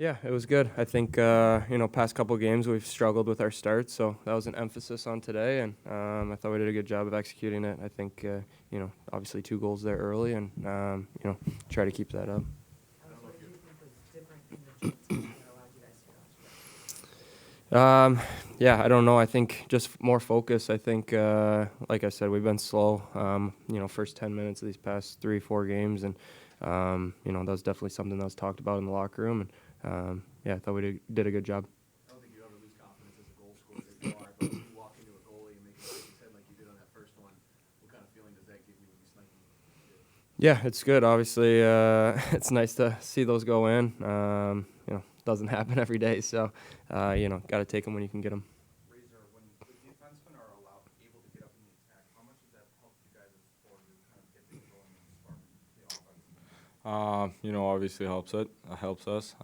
Yeah, it was good. I think, past couple games we've struggled with our starts, so that was an emphasis on today, and I thought we did a good job of executing it. I think, obviously 2 goals there early, and, try to keep that up. What do you think was different in the chances that allowed you guys to go out? Yeah, I don't know. I think just more focus. I think, like I said, we've been slow, first 10 minutes of these past 3, 4 games, and, that was definitely something that was talked about in the locker room, and, I thought we did a good job. I don't think you ever lose confidence as a goal scorer as you are, but when you walk into a goalie and make a save his head like you did on that first one, what kind of feeling does that give you when you snipe him? Yeah, it's good. Obviously, it's nice to see those go in. Doesn't happen every day, so got to take them when you can get them. Razor, when the defensemen are able to get up in the attack, how much does that help you guys as forward to kind of get things going and spark the offense? Obviously helps us.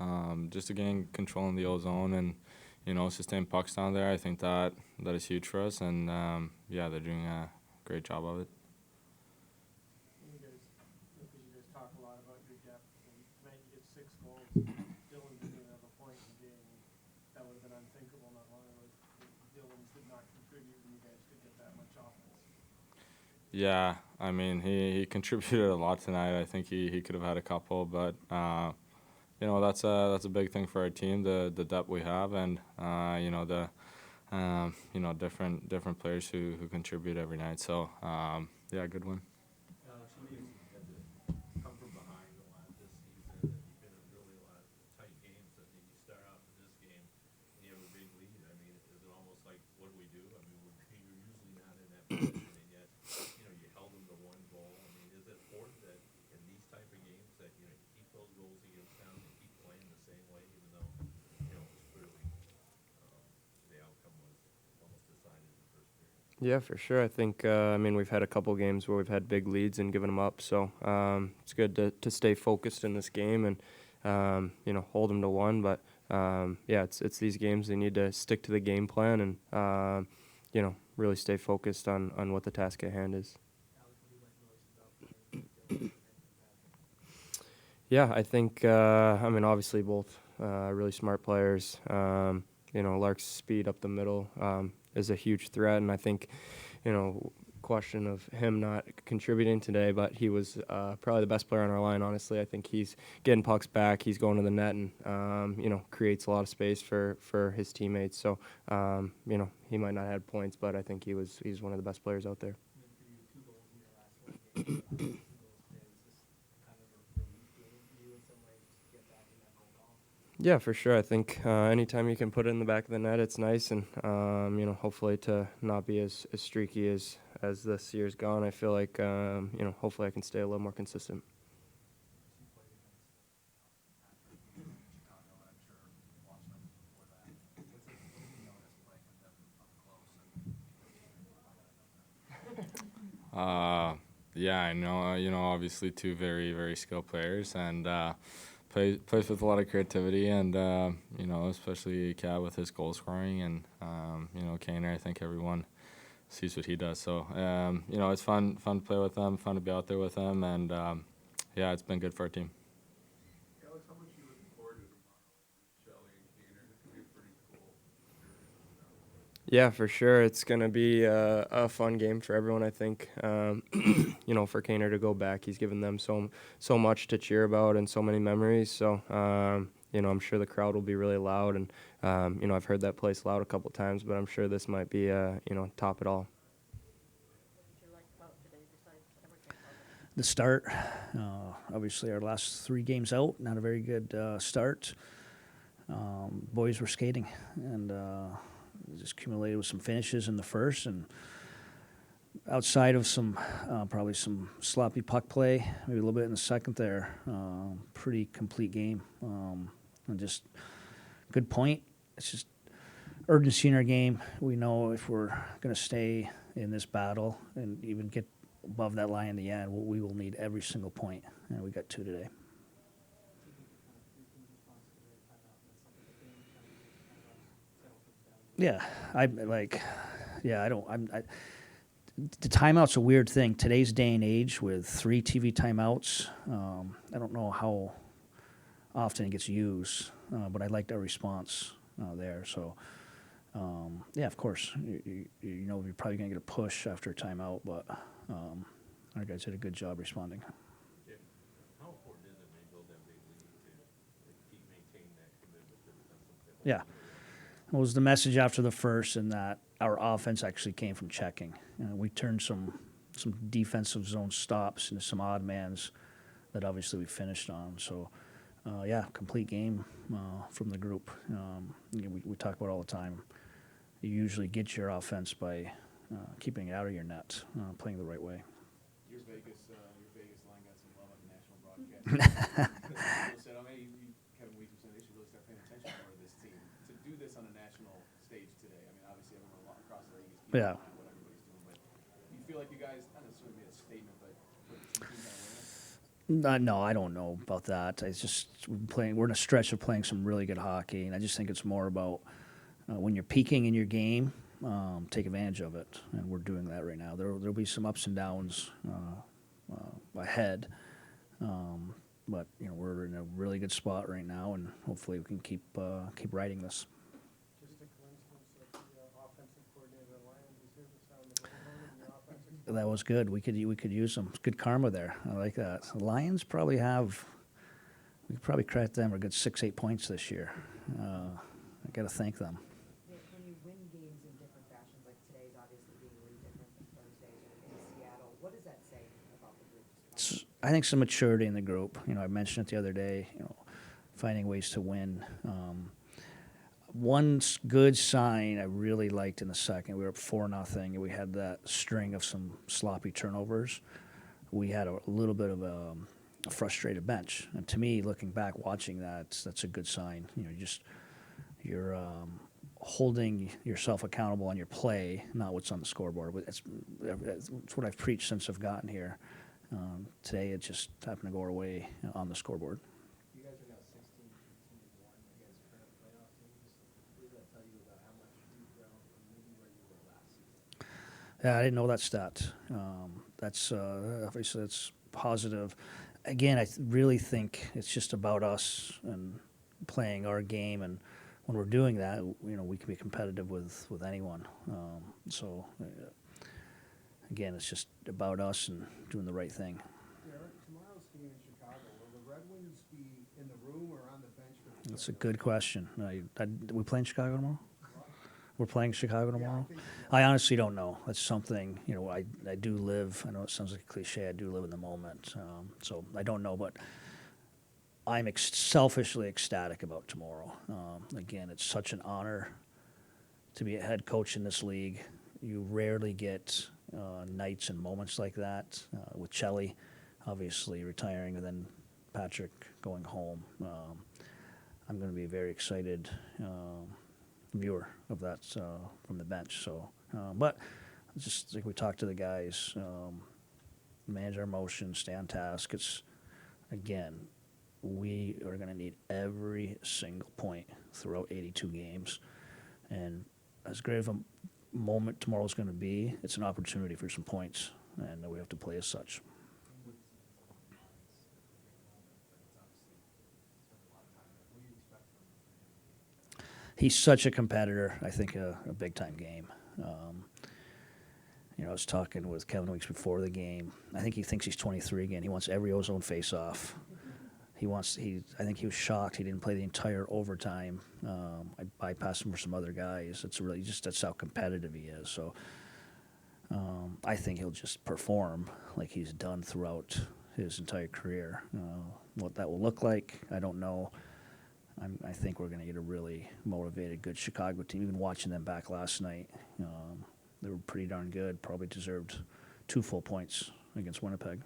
Just again controlling the O-zone and sustain pucks down there. I think that is huge for us, and they're doing a great job of it. Because you guys talk a lot about your depth, and tonight you get 6 goals. Dylan didn't even have a point in the game. That would have been unthinkable not long ago. Dylan did not contribute, and you guys could get that much offense. Yeah, I mean he contributed a lot tonight. I think he could have had a couple, but that's a big thing for our team, the depth we have, and different players who contribute every night. So good one. Some of you had to come from behind a lot this season, and you've been in really a lot of tight games. I mean, you start out in this game, and you have a big lead. I mean, is it almost like, what do we do? I mean, you're usually not in that position, and yet, you held them to 1 goal. I mean, is it important that in these type of games that, you keep those goals against them and keep playing the same way, even though, it was clearly the outcome was almost decided in the first period? Yeah, for sure. I think, we've had a couple games where we've had big leads and given them up. So it's good to stay focused in this game and, hold them to 1. But, it's these games. They need to stick to the game plan and, really stay focused on what the task at hand is. Yeah, I think, obviously both really smart players. Lark's speed up the middle is a huge threat, and I think, question of him not contributing today, but he was probably the best player on our line, honestly. I think he's getting pucks back, he's going to the net, and, creates a lot of space for his teammates. So, he might not have points, but I think he's one of the best players out there. Yeah, for sure. I think anytime you can put it in the back of the net, it's nice, and hopefully to not be as streaky as this year's gone. I feel like hopefully I can stay a little more consistent. I know. Obviously, 2 very, very skilled players, and plays with a lot of creativity, and especially Cat with his goal scoring, and Kaner. I think everyone sees what he does. So it's fun to play with them, fun to be out there with them, and it's been good for our team. Alex, how much are you looking forward to tomorrow? Shelley and Kaner, this could be a pretty cool experience. Yeah, for sure. It's going to be a fun game for everyone, I think. For Kaner to go back, he's given them so much to cheer about and so many memories. So, I'm sure the crowd will be really loud. And, I've heard that place loud a couple times, but I'm sure this might be, top it all. What did you like about today besides everything? The start, obviously our last 3 games out, not a very good start. Boys were skating, and just accumulated with some finishes in the first, and outside of some probably some sloppy puck play, maybe a little bit in the second there, pretty complete game, and just good point. It's just urgency in our game. We know if we're going to stay in this battle and even get above that line in the end, we will need every single point, and we got 2 today. Yeah, the timeout's a weird thing. Today's day and age with 3 TV timeouts, I don't know how often it gets used. but I liked our response there. So, yeah, of course, you know you're probably going to get a push after a timeout, but our guys did a good job responding. Jim, how important is it when you build that big lead to keep maintaining that commitment to something? Yeah. What was the message after the first, and that our offense actually came from checking. We turned some defensive zone stops into some odd mans that obviously we finished on. So, yeah, complete game from the group. We talk about it all the time. You usually get your offense by keeping it out of your net, playing the right way. Your Vegas line got some love on the national broadcast. People said, "Oh, hey, Kevin Weeks was saying they should really start paying attention more to this team to do this on a national stage today." I mean, obviously, everyone across the league is keeping Yeah. an eye on what everybody's doing, but do you feel like you guys not necessarily made a statement, but put the team kind of winning? No, I don't know about that. It's just we're in a stretch of playing some really good hockey, and I just think it's more about when you're peaking in your game, take advantage of it, and we're doing that right now. There'll be some ups and downs ahead, but we're in a really good spot right now, and hopefully we can keep riding this. Just a coincidence that the offensive coordinator of Lions is here to sound the horn in your offensive. That was good. We could use some good karma there. I like that. The Lions probably we could probably credit them a good 6-8 points this year. I got to thank them. When you win games in different fashions, like today's obviously being really different than Thursdays in Seattle, what does that say about the group? I think some maturity in the group. I mentioned it the other day. Finding ways to win. One good sign I really liked in the second, we were up 4-0, and we had that string of some sloppy turnovers. We had a little bit of a frustrated bench, and to me, looking back, watching that's a good sign. You're holding yourself accountable on your play, not what's on the scoreboard. It's what I've preached since I've gotten here. Today, it just happened to go our way on the scoreboard. You guys are now 16-1 against current playoff teams. What does that tell you about how much you've grown from maybe where you were last season? Yeah, I didn't know that stat. That's obviously that's positive. Again, I really think it's just about us and playing our game, and when we're doing that, we can be competitive with anyone. Again, it's just about us and doing the right thing. Derek, tomorrow's game in Chicago, will the Red Wings be in the room or on the bench for the That's a good question. We playing Chicago tomorrow? We're playing Chicago tomorrow? think I honestly don't know. That's something, I do live, I know it sounds like a cliche, I do live in the moment. So I don't know, but I'm selfishly ecstatic about tomorrow. Again, it's such an honor to be a head coach in this league. You rarely get nights and moments like that. With Chelly, obviously retiring, and then Patrick going home. I'm going to be a very excited viewer of that from the bench. So, but just like we talked to the guys, manage our emotions, stay on task. Again, we are going to need every single point throughout 82 games, and as great of a moment tomorrow's going to be, it's an opportunity for some points, and we have to play as such. He's such a competitor. I think a big time game. I was talking with Kevin Weeks before the game. I think he thinks he's 23 again. He wants every ozone face-off. I think he was shocked he didn't play the entire overtime. I bypassed him for some other guys. It's really that's how competitive he is. So I think he'll just perform like he's done throughout his entire career. What that will look like, I don't know. I think we're going to get a really motivated, good Chicago team. Even watching them back last night, they were pretty darn good. Probably deserved 2 full points against Winnipeg.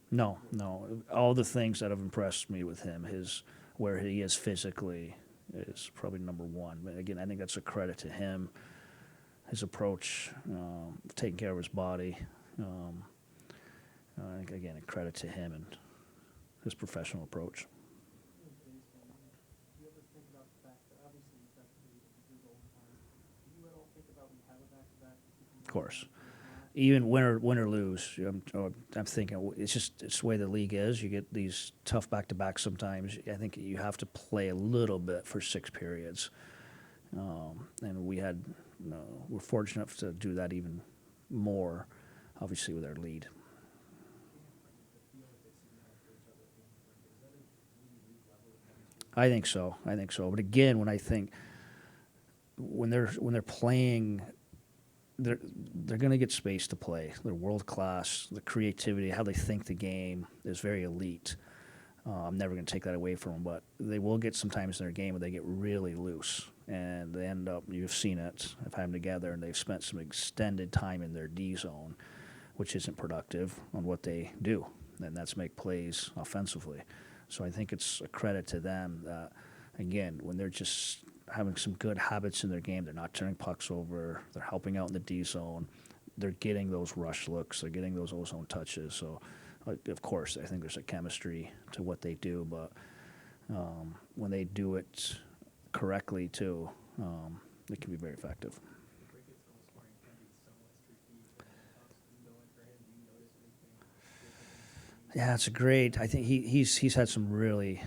No. All the things that have impressed me with him, where he is physically, is probably number one. But again, I think that's a credit to him, his approach, taking care of his body. Again, a credit to him and his professional approach. Do you ever think about the fact that obviously defensively you do overtime? Do you at all think about when you have a back-to-back? Of course. even win or lose, I'm thinking it's the way the league is. You get these tough back-to-backs sometimes. I think you have to play a little bit for 6 periods. And we're fortunate enough to do that even more, obviously, with our lead. I think so. But again, when they're playing, they're going to get space to play. They're world class. The creativity, how they think the game is very elite. I'm never going to take that away from them, but they will get sometimes in their game where they get really loose, and they end up. You've seen it. I've had them together, and they've spent some extended time in their D zone, which isn't productive on what they do, and that's make plays offensively. So I think it's a credit to them that, again, when they're just having some good habits in their game, they're not turning pucks over, they're helping out in the D zone, they're getting those rush looks, they're getting those ozone touches. So, of course, I think there's a chemistry to what they do, but when they do it correctly, too, it can be very effective. Yeah, it's a great. I think he's had some really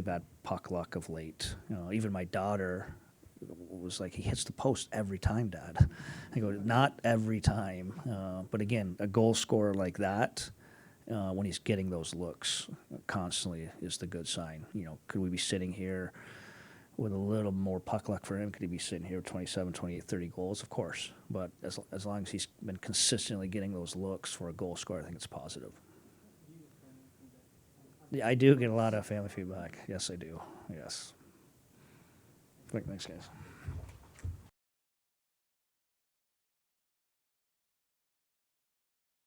bad puck luck of late. Even my daughter was like, he hits the post every time, Dad. I go, not every time, but again, a goal scorer like that, when he's getting those looks constantly, is the good sign. Could we be sitting here with a little more puck luck for him? Could he be sitting here with 27, 28, 30 goals? Of course, but as long as he's been consistently getting those looks for a goal scorer, I think it's positive. Yeah, I do get a lot of family feedback. Yes, I do. Yes. Thanks, guys.